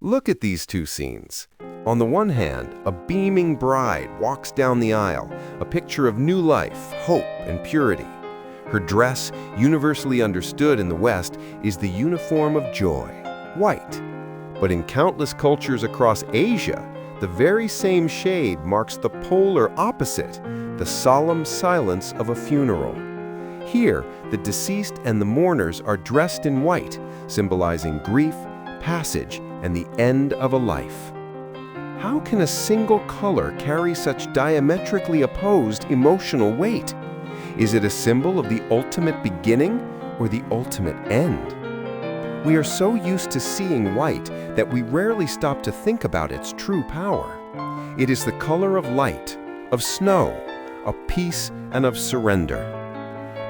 Look at these two scenes. On the one hand, a beaming bride walks down the aisle, a picture of new life, hope, and purity. Her dress, universally understood in the West, is the uniform of joy, white. But in countless cultures across Asia, the very same shade marks the polar opposite, the solemn silence of a funeral. Here, the deceased and the mourners are dressed in white, symbolizing grief, passage, and the end of a life. How can a single color carry such diametrically opposed emotional weight? Is it a symbol of the ultimate beginning or the ultimate end? We are so used to seeing white that we rarely stop to think about its true power. It is the color of light, of snow, of peace, and of surrender.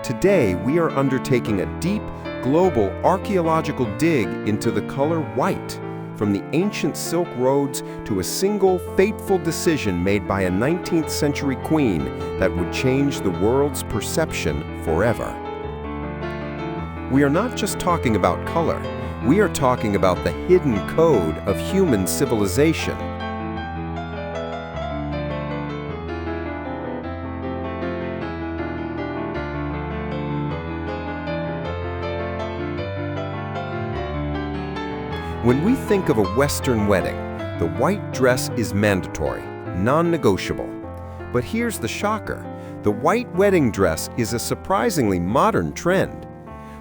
Today, we are undertaking a deep, global archaeological dig into the color white, from the ancient Silk Roads to a single fateful decision made by a 19th century queen that would change the world's perception forever. We are not just talking about color, we are talking about the hidden code of human civilization. When we think of a Western wedding, the white dress is mandatory, non-negotiable. But here's the shocker. The white wedding dress is a surprisingly modern trend.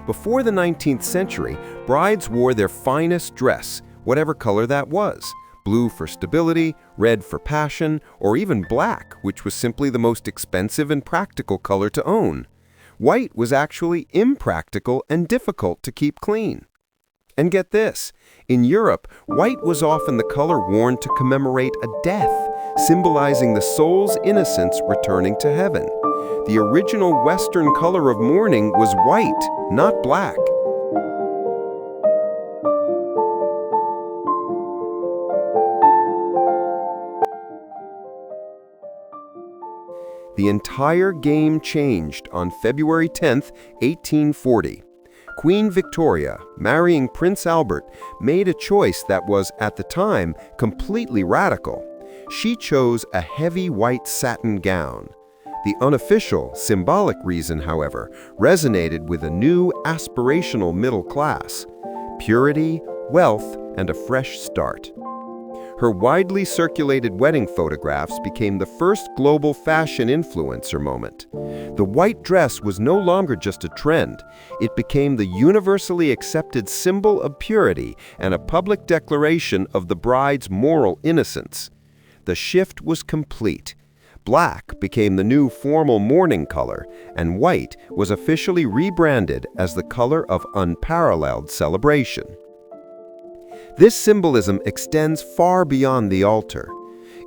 Before the 19th century, brides wore their finest dress, whatever color that was. Blue for stability, red for passion, or even black, which was simply the most expensive and practical color to own. White was actually impractical and difficult to keep clean. And get this, in Europe, white was often the color worn to commemorate a death, symbolizing the soul's innocence returning to heaven. The original Western color of mourning was white, not black. The entire game changed on February 10, 1840. Queen Victoria, marrying Prince Albert, made a choice that was, at the time, completely radical. She chose a heavy white satin gown. The unofficial, symbolic reason, however, resonated with a new, aspirational middle class: purity, wealth, and a fresh start. Her widely circulated wedding photographs became the first global fashion influencer moment. The white dress was no longer just a trend. It became the universally accepted symbol of purity and a public declaration of the bride's moral innocence. The shift was complete. Black became the new formal mourning color, and white was officially rebranded as the color of unparalleled celebration. This symbolism extends far beyond the altar.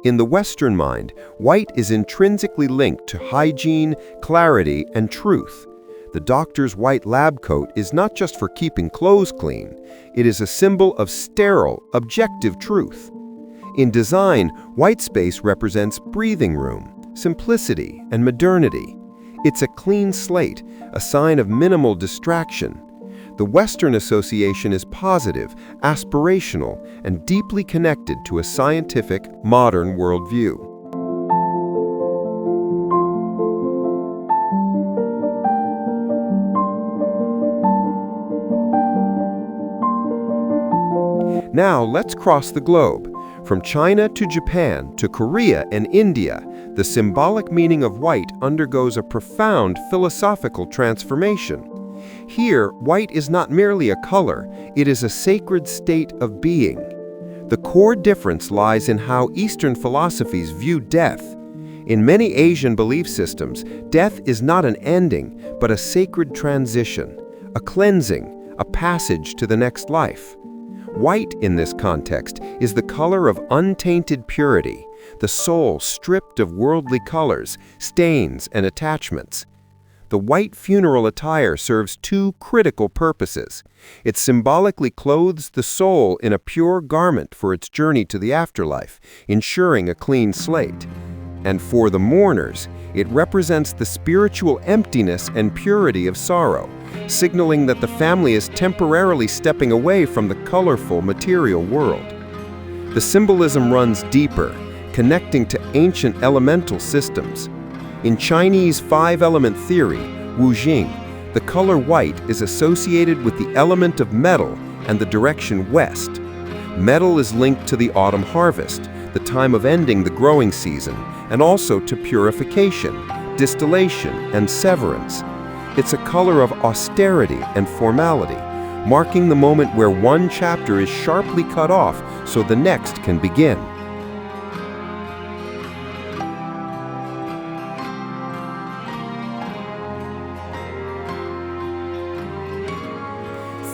In the Western mind, white is intrinsically linked to hygiene, clarity, and truth. The doctor's white lab coat is not just for keeping clothes clean, it is a symbol of sterile, objective truth. In design, white space represents breathing room, simplicity, and modernity. It's a clean slate, a sign of minimal distraction. The Western association is positive, aspirational, and deeply connected to a scientific, modern worldview. Now let's cross the globe. From China to Japan to Korea and India, the symbolic meaning of white undergoes a profound philosophical transformation. Here, white is not merely a color, it is a sacred state of being. The core difference lies in how Eastern philosophies view death. In many Asian belief systems, death is not an ending, but a sacred transition, a cleansing, a passage to the next life. White, in this context, is the color of untainted purity, the soul stripped of worldly colors, stains, and attachments. The white funeral attire serves two critical purposes. It symbolically clothes the soul in a pure garment for its journey to the afterlife, ensuring a clean slate. And for the mourners, it represents the spiritual emptiness and purity of sorrow, signaling that the family is temporarily stepping away from the colorful material world. The symbolism runs deeper, connecting to ancient elemental systems. In Chinese five-element theory, Wujing, the color white is associated with the element of metal and the direction west. Metal is linked to the autumn harvest, the time of ending the growing season, and also to purification, distillation, and severance. It's a color of austerity and formality, marking the moment where one chapter is sharply cut off so the next can begin.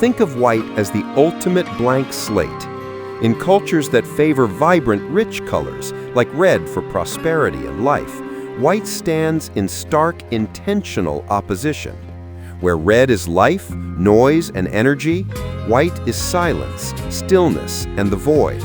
Think of white as the ultimate blank slate. In cultures that favor vibrant, rich colors, like red for prosperity and life, white stands in stark, intentional opposition. Where red is life, noise, and energy, white is silence, stillness, and the void.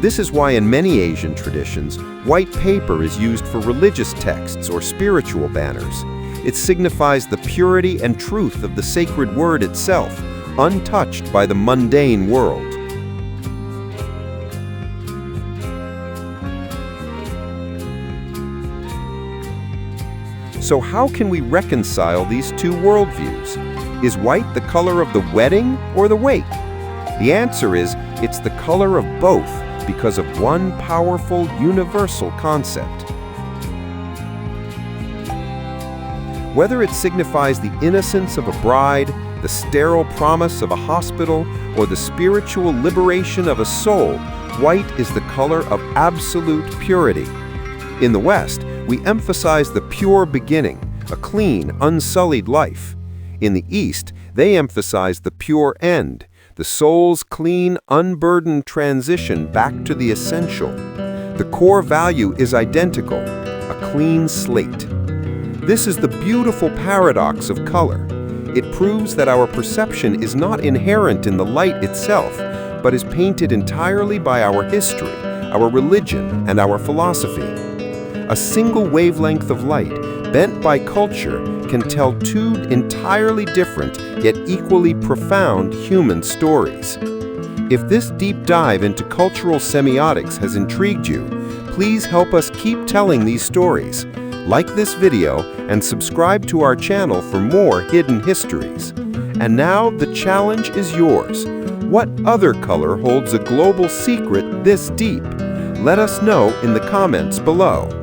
This is why in many Asian traditions, white paper is used for religious texts or spiritual banners. It signifies the purity and truth of the sacred word itself, untouched by the mundane world. So how can we reconcile these two worldviews? Is white the color of the wedding or the wake? The answer is, it's the color of both because of one powerful, universal concept. Whether it signifies the innocence of a bride, the sterile promise of a hospital, or the spiritual liberation of a soul, white is the color of absolute purity. In the West, we emphasize the pure beginning, a clean, unsullied life. In the East, they emphasize the pure end, the soul's clean, unburdened transition back to the essential. The core value is identical, a clean slate. This is the beautiful paradox of color. It proves that our perception is not inherent in the light itself, but is painted entirely by our history, our religion, and our philosophy. A single wavelength of light, bent by culture, can tell two entirely different yet equally profound human stories. If this deep dive into cultural semiotics has intrigued you, please help us keep telling these stories. Like this video and subscribe to our channel for more hidden histories. And now the challenge is yours. What other color holds a global secret this deep? Let us know in the comments below.